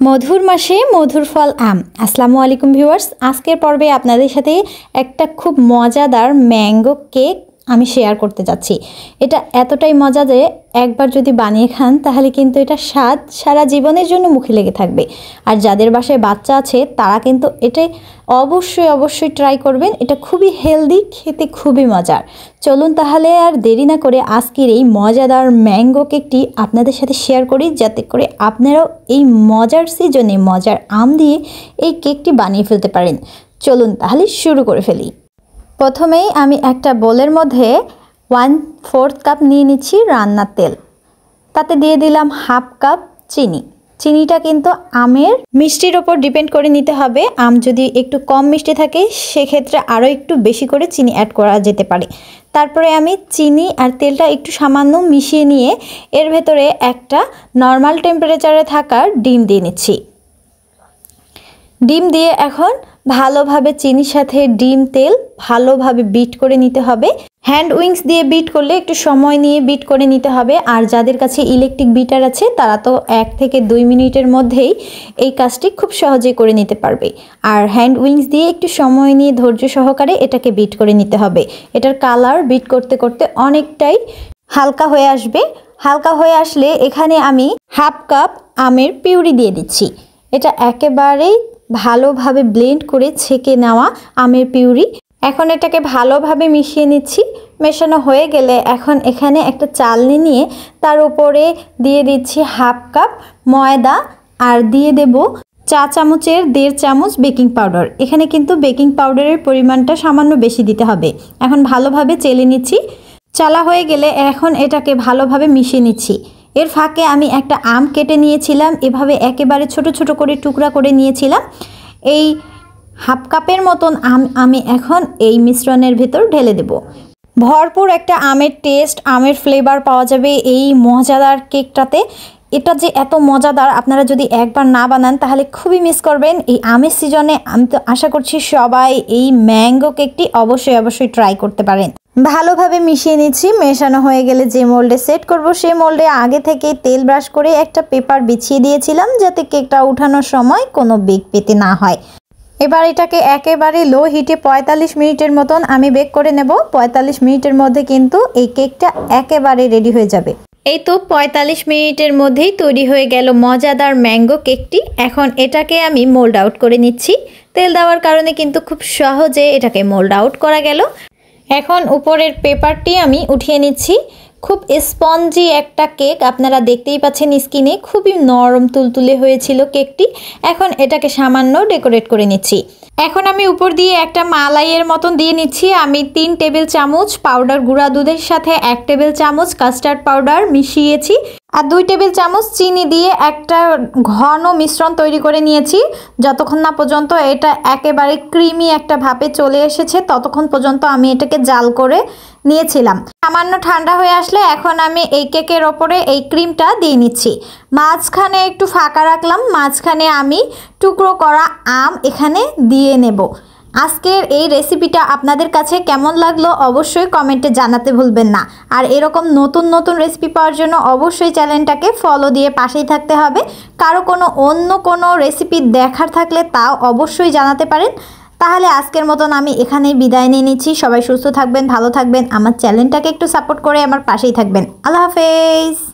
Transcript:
মধুর মাসে মধুর ফল আম। আসসালামু আলাইকুম ভিউয়ার্স, আজকের পর্বে আপনাদের সাথে একটা খুব মজাদার ম্যাঙ্গো কেক আমি শেয়ার করতে যাচ্ছি। এটা এতটাই মজা যে একবার যদি বানিয়ে খান তাহলে কিন্তু এটা স্বাদ সারা জীবনের জন্য মুখে লেগে থাকবে। আর যাদের বাসায় বাচ্চা আছে তারা কিন্তু এটাই অবশ্যই ট্রাই করবেন। এটা খুবই হেলদি, খেতে খুবই মজার। চলুন তাহলে আর দেরি না করে আজকের এই মজাদার ম্যাঙ্গো কেকটি আপনাদের সাথে শেয়ার করি, যাতে করে আপনারাও এই মজার সিজনে মজার আম দিয়ে এই কেকটি বানিয়ে ফেলতে পারেন। চলুন তাহলে শুরু করে ফেলি। প্রথমেই আমি একটা বোলের মধ্যে 1/4 কাপ নিয়ে নিচ্ছি রান্নার তেল। তাতে দিয়ে দিলাম হাফ কাপ চিনি। চিনিটা কিন্তু আমের মিষ্টির ওপর ডিপেন্ড করে নিতে হবে। আম যদি একটু কম মিষ্টি থাকে সেক্ষেত্রে আরও একটু বেশি করে চিনি অ্যাড করা যেতে পারে। তারপরে আমি চিনি আর তেলটা একটু সামান্য মিশিয়ে নিয়ে এর ভেতরে একটা নর্মাল টেম্পারেচারে থাকা ডিম দিয়ে নিচ্ছি। ডিম দিয়ে এখন ভালোভাবে চিনির সাথে ডিম তেল ভালোভাবে বিট করে নিতে হবে। হ্যান্ড উইংস দিয়ে বিট করলে একটু সময় নিয়ে বিট করে নিতে হবে। আর যাদের কাছে ইলেকট্রিক বিটার আছে তারা তো 1 থেকে 2 মিনিটের মধ্যেই এই কাজটি খুব সহজে করে নিতে পারবে। আর হ্যান্ড উইংস দিয়ে একটু সময় নিয়ে ধৈর্য সহকারে এটাকে বিট করে নিতে হবে। এটার কালার বিট করতে করতে অনেকটাই হালকা হয়ে আসবে। হালকা হয়ে আসলে এখানে আমি হাফ কাপ আমের পিউরি দিয়ে দিচ্ছি। এটা একেবারেই ভালোভাবে ব্লেন্ড করে ছেঁকে নেওয়া আমের পিউরি। এখন এটাকে ভালোভাবে মিশিয়ে নিচ্ছি। মেশানো হয়ে গেলে এখন এখানে একটা চালনি নিয়ে তার উপরে দিয়ে দিচ্ছি হাফ কাপ ময়দা আর দিয়ে দেব চা চামচের 1.5 চামচ বেকিং পাউডার। এখানে কিন্তু বেকিং পাউডারের পরিমাণটা সামান্য বেশি দিতে হবে। এখন ভালোভাবে চেলে নিচ্ছি। চালা হয়ে গেলে এখন এটাকে ভালোভাবে মিশিয়ে নিচ্ছি। এর ফাঁকে আমি একটা আম কেটে নিয়েছিলাম, এভাবে একেবারে ছোট ছোট করে টুকরা করে নিয়েছিলাম। এই হাফ কাপের মতন আম আমি এখন এই মিশ্রণের ভেতর ঢেলে দেব। ভরপুর একটা আমের টেস্ট, আমের ফ্লেভার পাওয়া যাবে এই মজাদার কেকটাতে। এটা যে এত মজাদার, আপনারা যদি একবার না বানান তাহলে খুবই মিস করবেন। এই আমের সিজনে আমি তো আশা করছি সবাই এই ম্যাঙ্গো কেকটি অবশ্যই ট্রাই করতে পারেন। ভালোভাবে মিশিয়ে নিচ্ছি। মেশানো হয়ে গেলে যে মোল্ডে সেট করব সেই মোল্ডে আগে থেকে তেল ব্রাশ করে একটা পেপার বিছিয়ে দিয়েছিলাম, যাতে কেকটা উঠানোর সময় কোনো বেগ পেতে না হয়। এবার এটাকে একেবারে লো হিটে 45 মিনিটের মতন আমি বেক করে নেব। 45 মিনিটের মধ্যে কিন্তু এই কেকটা একেবারে রেডি হয়ে যাবে। এই তো 45 মিনিটের মধ্যেই তৈরি হয়ে গেল মজাদার ম্যাঙ্গো কেকটি। এখন এটাকে আমি মোল্ড আউট করে নিচ্ছি। তেল দেওয়ার কারণে কিন্তু খুব সহজে এটাকে মোল্ড আউট করা গেল। এখন উপরের পেপারটি আমি উঠিয়ে নিচ্ছি। খুব স্পঞ্জি একটা কেক, আপনারা দেখতেই পাচ্ছেন স্কিনে খুবই নরম তুলতুলে হয়েছিল কেকটি। এখন এটাকে সামান্য ডেকোরেট করে নিচ্ছি। এখন আমি উপর দিয়ে একটা মালাইয়ের মতন দিয়ে নিচ্ছি। আমি 3 টেবিল চামচ পাউডার গুঁড়া দুধের সাথে 1 টেবিল চামচ কাস্টার্ড পাউডার মিশিয়েছি আর 2 টেবিল চামচ চিনি দিয়ে একটা ঘন মিশ্রণ তৈরি করে নিয়েছি। যতক্ষণ না পর্যন্ত এটা একেবারে ক্রিমি একটা ভাপে চলে এসেছে ততক্ষণ পর্যন্ত আমি এটাকে জাল করে নিয়েছিলাম। সামান্য ঠান্ডা হয়ে আসলে এখন আমি এই কেকের ওপরে এই ক্রিমটা দিয়ে নিচ্ছি। মাঝখানে একটু ফাঁকা রাখলাম, মাঝখানে আমি টুকরো করা আম এখানে দিয়ে নেব। আজকের এই রেসিপিটা আপনাদের কাছে কেমন লাগলো অবশ্যই কমেন্টে জানাতে ভুলবেন না। আর এরকম নতুন রেসিপি পাওয়ার জন্য অবশ্যই চ্যানেলটাকে ফলো দিয়ে পাশেই থাকতে হবে। কারো অন্য কোনো রেসিপি দেখার থাকলে তাও অবশ্যই জানাতে পারেন। তাহলে আজকের মতন আমি এখানেই বিদায় নিয়ে নিচ্ছি। সবাই সুস্থ থাকবেন, ভালো থাকবেন, আমার চ্যানেলটাকে একটু সাপোর্ট করে আমার পাশেই থাকবেন। আল্লাহ হাফেজ।